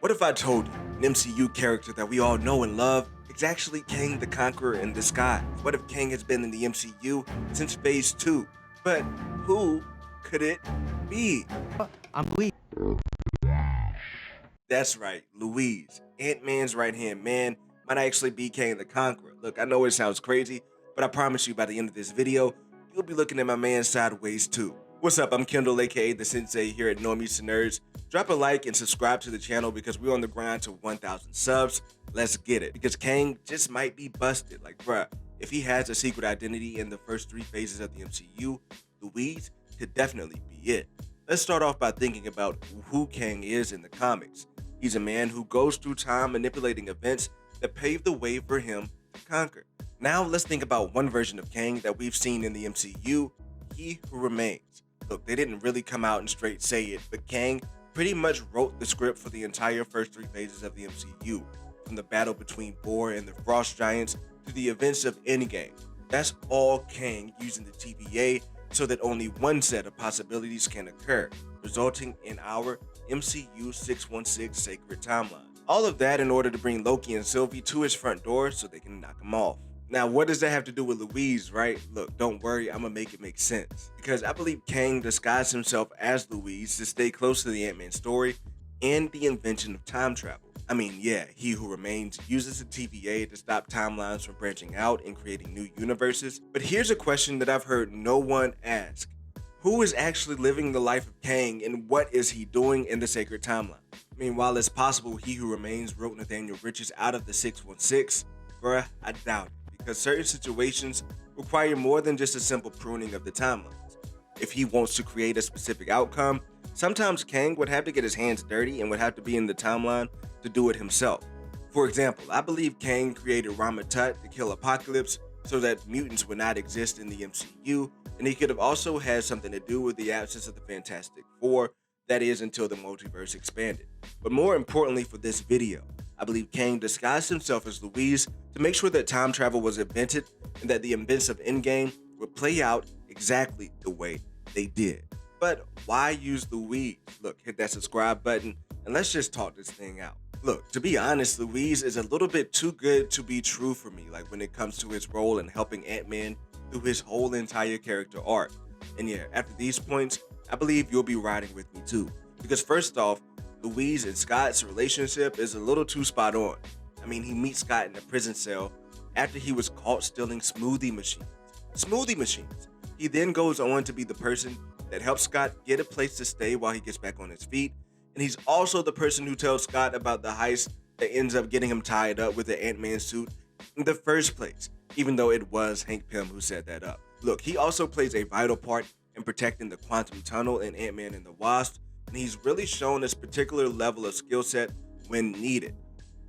What if I told you an MCU character that we all know and love is actually Kang the Conqueror in disguise? What if Kang has been in the MCU since Phase 2? But who could it be? I'm Lee. That's right, Louise, Ant-Man's right-hand man, might actually be Kang the Conqueror. Look, I know it sounds crazy, but I promise you by the end of this video, you'll be looking at my man sideways too. What's up, I'm Kendall, aka The Sensei here at Normies to Nerds. Drop a like and subscribe to the channel because we're on the grind to 1,000 subs. Let's get it, because Kang just might be busted. Like, bruh, if he has a secret identity in the first 3 phases of the MCU, Louise could definitely be it. Let's start off by thinking about who Kang is in the comics. He's a man who goes through time manipulating events that pave the way for him to conquer. Now let's think about one version of Kang that we've seen in the MCU, He Who Remains. Look, they didn't really come out and straight say it, but Kang pretty much wrote the script for the entire first 3 phases of the MCU, from the battle between Thor and the Frost Giants to the events of Endgame. That's all Kang using the TVA so that only one set of possibilities can occur, resulting in our MCU 616 Sacred Timeline. All of that in order to bring Loki and Sylvie to his front door so they can knock him off. Now, what does that have to do with Louise, right? Look, don't worry, I'm gonna make it make sense. Because I believe Kang disguised himself as Louise to stay close to the Ant-Man story and the invention of time travel. I mean, yeah, He Who Remains uses the TVA to stop timelines from branching out and creating new universes. But here's a question that I've heard no one ask. Who is actually living the life of Kang and what is he doing in the Sacred Timeline? I mean, while it's possible He Who Remains wrote Nathaniel Richards out of the 616, bruh, I doubt it, because certain situations require more than just a simple pruning of the timelines. If he wants to create a specific outcome, sometimes Kang would have to get his hands dirty and would have to be in the timeline to do it himself. For example, I believe Kang created Rama-Tut to kill Apocalypse so that mutants would not exist in the MCU, and he could have also had something to do with the absence of the Fantastic Four, that is until the multiverse expanded. But more importantly for this video, I believe Kang disguised himself as Louise to make sure that time travel was invented and that the events of Endgame would play out exactly the way they did. But why use Louise? Look, hit that subscribe button and let's just talk this thing out. Look, to be honest, Louise is a little bit too good to be true for me, like when it comes to his role in helping Ant-Man through his whole entire character arc. And yeah, after these points, I believe you'll be riding with me too. Because first off, Louise and Scott's relationship is a little too spot on. I mean, he meets Scott in a prison cell after he was caught stealing smoothie machines. Smoothie machines! He then goes on to be the person that helps Scott get a place to stay while he gets back on his feet. And he's also the person who tells Scott about the heist that ends up getting him tied up with the Ant-Man suit in the first place, even though it was Hank Pym who set that up. Look, he also plays a vital part in protecting the quantum tunnel in Ant-Man and the Wasp, and he's really shown this particular level of skill set when needed.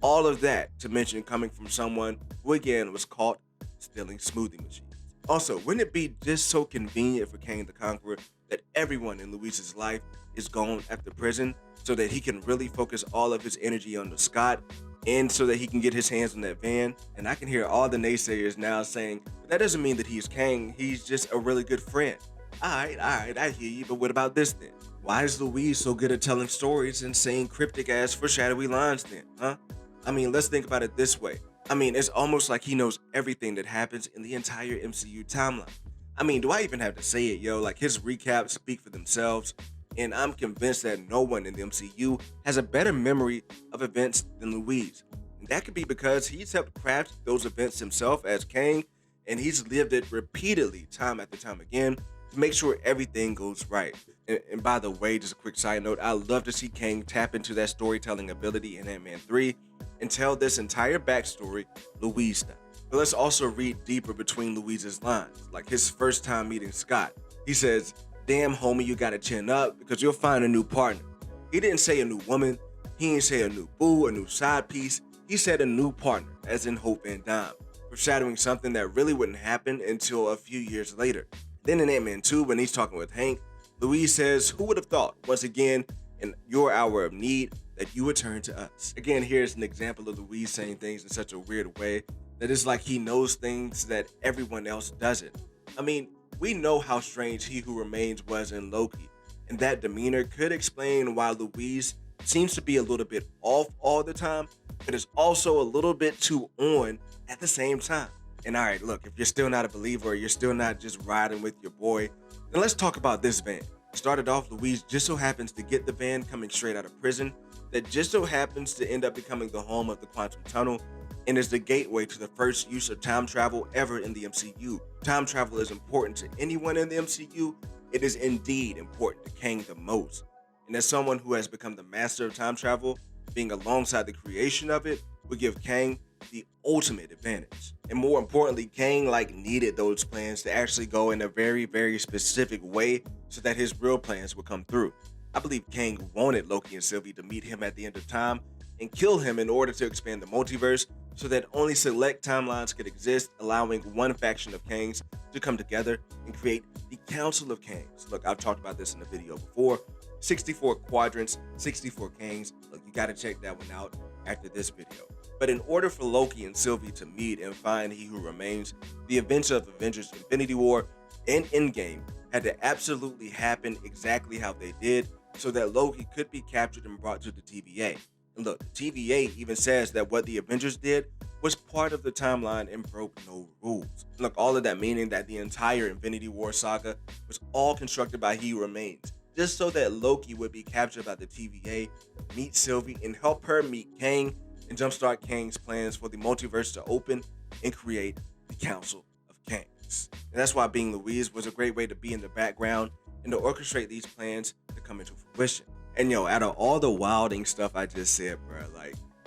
All of that to mention coming from someone who again was caught stealing smoothie machines. Also, wouldn't it be just so convenient for Kang the Conqueror that everyone in Louise's life is gone after prison so that he can really focus all of his energy on the Scott and so that he can get his hands on that van? And I can hear all the naysayers now saying, that doesn't mean that he's Kang, he's just a really good friend. Alright, I hear you, but what about this then? Why is Louise so good at telling stories and saying cryptic ass foreshadowy lines then, huh? I mean, let's think about it this way. I mean, it's almost like he knows everything that happens in the entire MCU timeline. I mean, do I even have to say it, yo? Like, his recaps speak for themselves, and I'm convinced that no one in the MCU has a better memory of events than Louise. And that could be because he's helped craft those events himself as Kang, and he's lived it repeatedly, time after time again, to make sure everything goes right. And by the way, just a quick side note, I love to see Kang tap into that storytelling ability in Ant-Man 3 and tell this entire backstory Louise style. But let's also read deeper between Louise's lines, like his first time meeting Scott. He says, "Damn homie, you gotta chin up because you'll find a new partner." He didn't say a new woman, he didn't say a new boo, a new side piece, he said a new partner, as in Hope Van Dyne, foreshadowing something that really wouldn't happen until a few years later. Then in Ant-Man 2, when he's talking with Hank, Louise says, "Who would have thought, once again, in your hour of need, that you would turn to us?" Again, here's an example of Louise saying things in such a weird way that it's like he knows things that everyone else doesn't. I mean, we know how strange He Who Remains was in Loki, and that demeanor could explain why Louise seems to be a little bit off all the time, but it's also a little bit too on at the same time. And all right, look, if you're still not a believer or you're still not just riding with your boy, then let's talk about this van. Started off, Louise just so happens to get the van coming straight out of prison that just so happens to end up becoming the home of the Quantum Tunnel and is the gateway to the first use of time travel ever in the MCU. Time travel is important to anyone in the MCU. It is indeed important to Kang the most. And as someone who has become the master of time travel, being alongside the creation of it would give Kang the ultimate advantage. And more importantly, Kang needed those plans to actually go in a very, very specific way so that his real plans would come through. I believe Kang wanted Loki and Sylvie to meet him at the end of time and kill him in order to expand the multiverse so that only select timelines could exist, allowing one faction of Kangs to come together and create the Council of Kangs. Look, I've talked about this in a video before. 64 quadrants, 64 Kangs. Look, you gotta check that one out after this video. But in order for Loki and Sylvie to meet and find He Who Remains, the events of Avengers Infinity War and Endgame had to absolutely happen exactly how they did so that Loki could be captured and brought to the TVA. And look, the TVA even says that what the Avengers did was part of the timeline and broke no rules. Look, all of that meaning that the entire Infinity War saga was all constructed by He Who Remains, just so that Loki would be captured by the TVA, meet Sylvie, and help her meet Kang and jumpstart Kang's plans for the multiverse to open and create the Council of Kangs. And that's why being Louise was a great way to be in the background and to orchestrate these plans to come into fruition. And out of all the wilding stuff I just said, bro,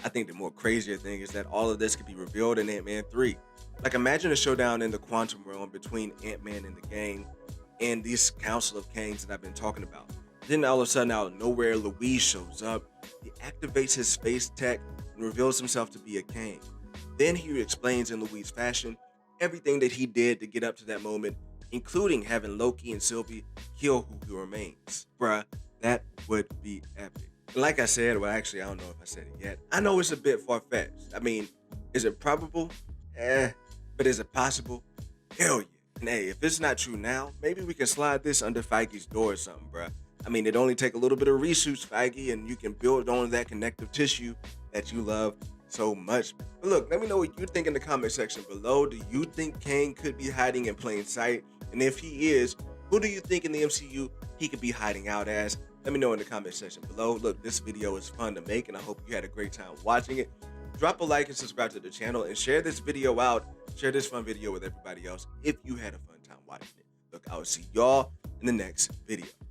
I think the more crazier thing is that all of this could be revealed in Ant-Man 3. Imagine a showdown in the quantum realm between Ant-Man and the gang and this Council of Kangs that I've been talking about. Then all of a sudden, out of nowhere, Louise shows up. He activates his space tech and reveals himself to be a Kang. Then he explains in Louise fashion everything that he did to get up to that moment, including having Loki and Sylvie kill Who Remains. Bruh, that would be epic. And like I said, well, actually, I don't know if I said it yet. I know it's a bit far-fetched. I mean, is it probable? But is it possible? Hell yeah. And hey, if it's not true now, maybe we can slide this under Feige's door or something, bruh. I mean, it only take a little bit of reshoots, Feige, and you can build on that connective tissue that you love so much. But look, let me know what you think in the comment section below. Do you think Kang could be hiding in plain sight? And if he is, who do you think in the MCU he could be hiding out as? Let me know in the comment section below. Look, this video is fun to make, and I hope you had a great time watching it. Drop a like and subscribe to the channel, and share this video out. Share this fun video with everybody else if you had a fun time watching it. Look, I will see y'all in the next video.